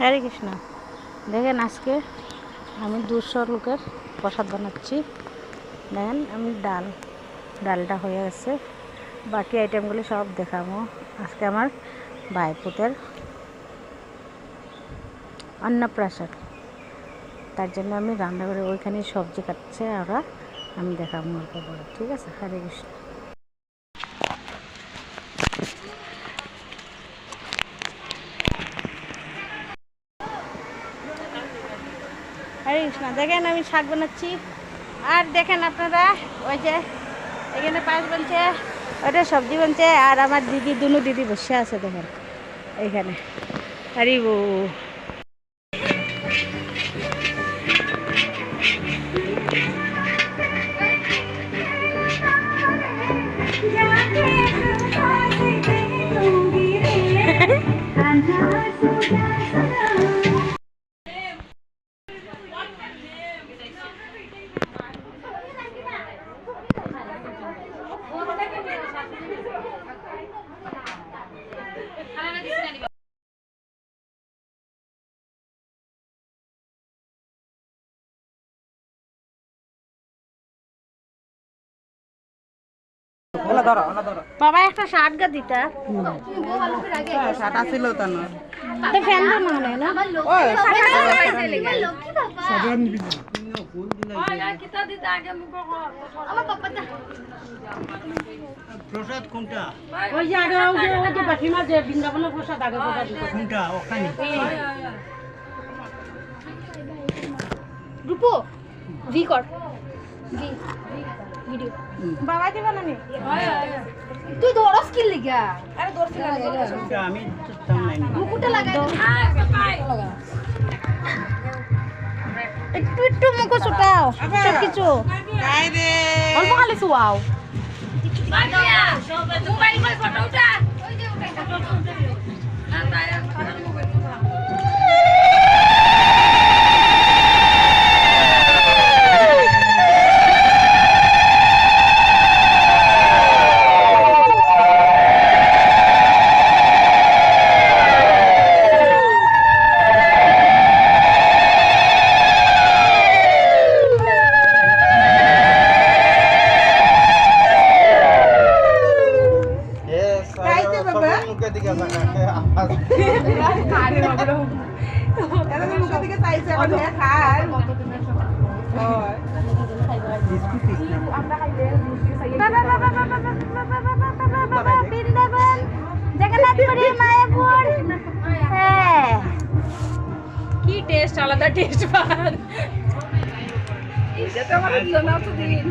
হরে কৃষ্ণ। দেখেন আজকে আমি 200 লোকের প্রসাদ বানাচ্ছি। দেখেন আমি ডালটা হয়ে গেছে, বাকি আইটেমগুলি সব দেখাবো। আজকে আমার ভাইপুতের অন্নপ্রাশন, তার জন্য আমি রান্না করে ওইখানে সবজি কাটছে ওরা, আমি দেখাবো অল্প করে। ঠিক আছে, হরে কৃষ্ণ। হরে কৃষ্ণ। দেখেন আমি শাক বানাচ্ছি, আর দেখেন আপনারা ওই যে এখানে পায়েস বানছে, ওইটা সবজি বানছে, আর আমার দিদি দুনু দিদি বসে আছে দেখেন এইখানে। আরে বউ বাবা একটা শার্ট গা দিতা শার্ট আছিল তো না তো ফ্যান তো মানে না ওই প্রসাদ কোনটা? ওই যে আগে ওই যে বাটিমা যে বৃন্দাবনের প্রসাদ আগে প্রসাদ দিত কোনটা ওখানে? রূপো ভি কর ভি ভিডিও বাবা দিবা না নি তুই ধরস কি লিগা আরে দর্শন কোনটা আমি তো জানি না। মুকুটটা লাগাই দে একটু একটু মুখ ছুটাও সব কিছু গাই রে অল্প খালি শুয়াও। মোবাইল কই ফটো উঠা ওই যে উঠাই মুখের দিকে মুখের দিকে চাইছে এখন খায় বৃন্দাবন জগন্নাথপুরী মায়াপুর। হ্যাঁ কি টেস্ট আলাদা টেস্ট পান এটা তো আমার জন্য তো দিন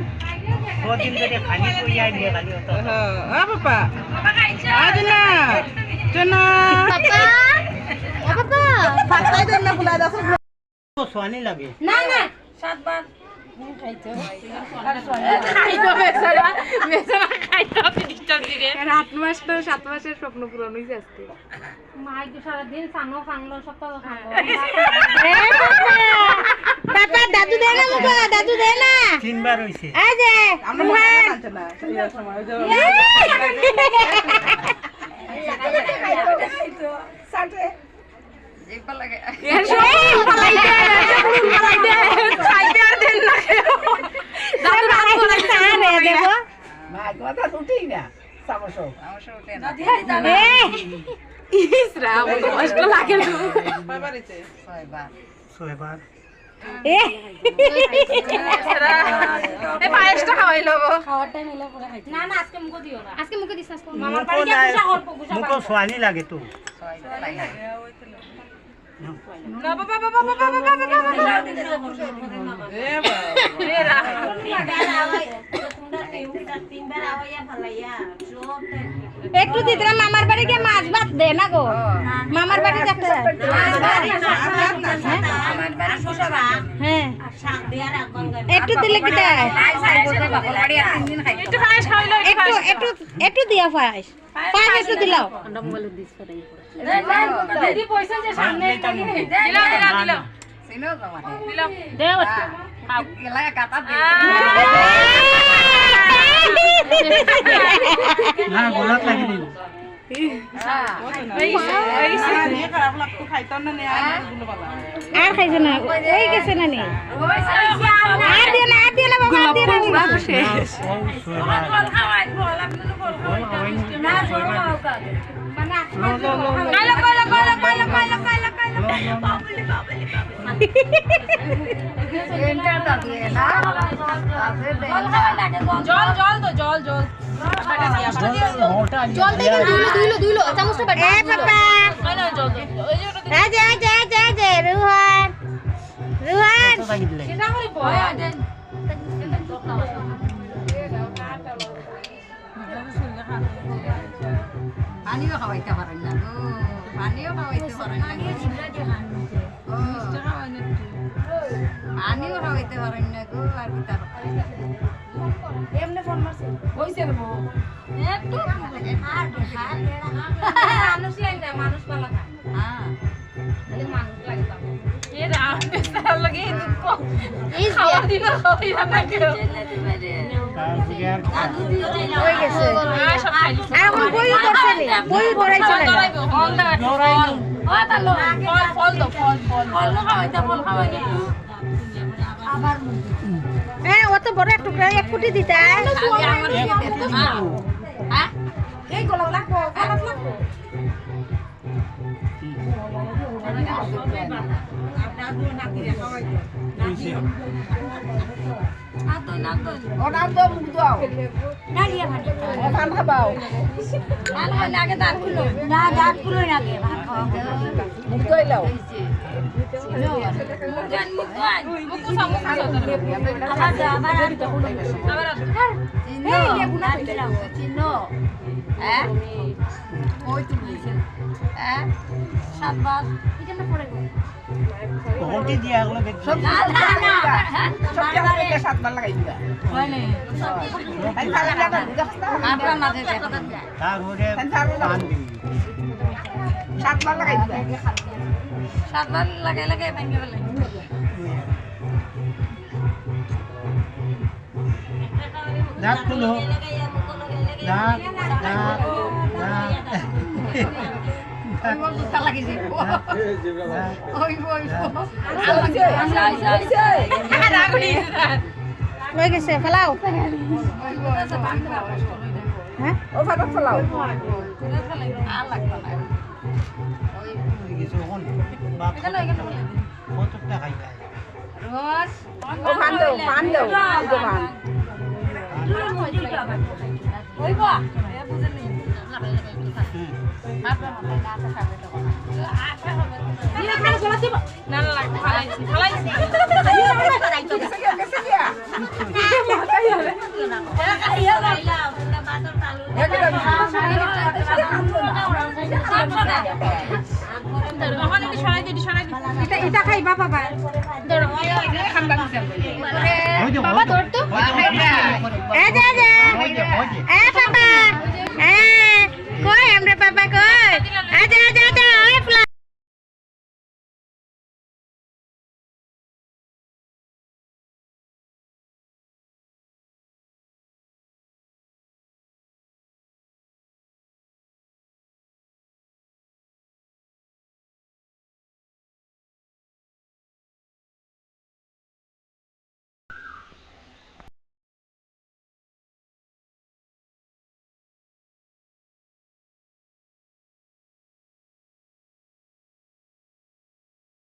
কদিন ধরে খালি করি আই দিয়ে খালি হতো। হ্যাঁ বাবা আজ না চলো পাপা ও পাপা ফাটাই দেন না বুলাই দাও তো সোয়ানি লাগে। না না সাতবার খাইতো বেচারা বেচারা খাইতো ডিস্টার্ব দিরে 8 মাস তো 7 মাসের স্বপ্ন পূরণ হইছে আজকে মাই তো সারাদিন সানো খাংলো সপ্তাহ খাংলো। পাপা দাদু দে না মুখ, দাদু দে না। 3 বার হইছে। এই যে আমরা মনে কাঁদছে না সেই সময় যে খাইতো সাথে একবার লাগে এসো পালাইতে খাইতে আর দেন না দাদু রাত করে খানে দেবো। মা কথা উঠেই না সামসো উঠে না ইসরা আমার কষ্ট লাগে না বাবা রেছে 6 বার। এ এ পায়েসটা খাওয়াইলো খাওয়ার টাইম এলে পরে খাইতে না না আজকে মুখ দিও না আজকে মুখে দিছ আজকে মামার বাড়ি গিয়ে পূজা করব পূজা মুখ সোয়ানি লাগে তো। না বাবা বাবা বাবা বাবা এ বাবা একটু দিদরা মামার বাড়ি গিয়ে মাছ ভাত দে না গো, মামার বাড়ি যেতে হ্যাঁ একটু দিলে কি দেয়, একটু পায়েস খাওয়াইলো একটু একটু একটু দিয়া পায়েস পায়েস একটু দিলাও। দিদি পয়সা যে সামনে দিলাম দিলাম দিলাম দিলাম দেও না গোলাপ লাগি দিব। আর খাইছে না ওই গেছে না নি আর দিয়ে না বাবা আর দিয়ে না শেষ দুইলো চামচটা বাট এ বাবা এই যে রুহান পানিও খাওয়াইতে পারেন না গো পানিও খাওয়াইতে পারেন না পানিও খাওয়াইতে পারেন না গো আর কি তার এমনে ফোন মারছে হইছে রে বউ একটু মানুষ লাগে মানুষ পালা খায় হ্যাঁ খালি মানুষ লাগে তো এ রাম তার লাগে দুঃখ খাওয়া দিন হই না কেউ ওই গেছে সব খাইলি আর এখন বই করছে নি বই করাইছে না ফল দাও ফল ও তালো ফল দাও ফল খাওয়াইতে ফল খাওয়াইতে আবার হ্যাঁ অত বড় এক টুকরা এক ফুটি দিতা হ্যাঁ এই গোলাপ লাগবো গোলাপ লাগবো ওনার তো মুখ দাও নাড়িয়ে ভাজি ও পান খাবাও ভালো হইলে আগে দাঁত খুলো না দাঁত খুলো না আগে ভাত খাওয়া মুখ দইলাও কোটি দিয়া এগুলো দেখছো সব সাতবার লাগাই দিবা তাই খালি লাগা তারপরে পান দিবি সাতবার লাগাই দিবা সাতবার লাগাই লাগাই ভেঙে ফেলে দাঁত খুলো দাঁত হয়ে গেছে ফেলাও হ্যাঁ ও ফাটা ফলাও কিছু হন বাপ কতটা খাই খাই ও পান দাও দোকান এটা খাইবা বাবা বাবা